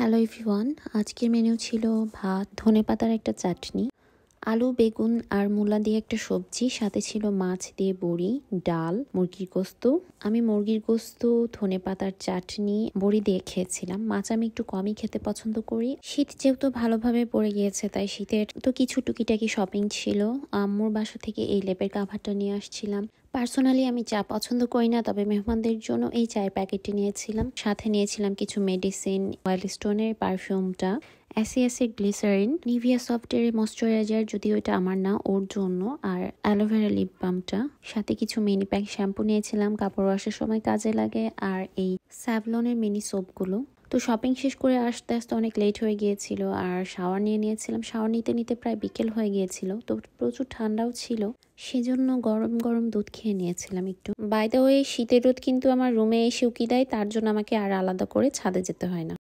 Hello everyone, আজকের menu ছিল ভাত, ধনেপাতার একটা চাটনি, আলু, বেগুন আর মূলা দিয়ে একটা সবজি, সাথে ছিল মাছ দিয়ে বড়ি, ডাল, মুরগির গোস্ত। আমি মুরগির গোস্ত, ধনেপাতার চাটনি, বড়ি দিয়ে খেয়েছিলাম। মাছ আমি একটু কমই খেতে পছন্দ করি। শীত যেহেতু ভালোভাবে পড়ে গিয়েছে, তাই শীতের তো কিছু টুকিটাকি শপিং ছিল। আম্মুর বাসা থেকে এই লেপের কাভারটা নিয়ে আসছিলাম। পার্সোনালি আমি চা পছন্দ করি না, তবে মেহমানদের জন্য এই চায়ের প্যাকেটটি নিয়েছিলাম। সাথে নিয়েছিলাম কিছু মেডিসিন, ওয়াইল্ড স্টোনের পারফিউমটা, অ্যাসিড গ্লিসারিন, নিভিয়া সফটের ময়শ্চারাইজার, যদিও এটা আমার না, ওর জন্য, আর অ্যালোভেরা লিপ বামটা। সাথে কিছু মিনি প্যাক শ্যাম্পু নিয়েছিলাম, কাপড় ওয়াশের সময় কাজে লাগে, আর এই স্যাভলনের মিনি সোপগুলো। তো শপিং শেষ করে আসতে আসতে অনেক লেট হয়ে গিয়েছিল, আর শাওয়ার নিয়ে নিয়েছিলাম। শাওয়ার নিতে নিতে প্রায় বিকেল হয়ে গিয়েছিল, তো প্রচুর ঠান্ডাও ছিল, সেজন্য গরম গরম দুধ খেয়ে নিয়েছিলাম একটু। বাই দ্য ওয়ে, শীতের রোদ কিন্তু আমার রুমে এসে উকি দেয়, তার জন্য আমাকে আর আলাদা করে ছাদে যেতে হয় না।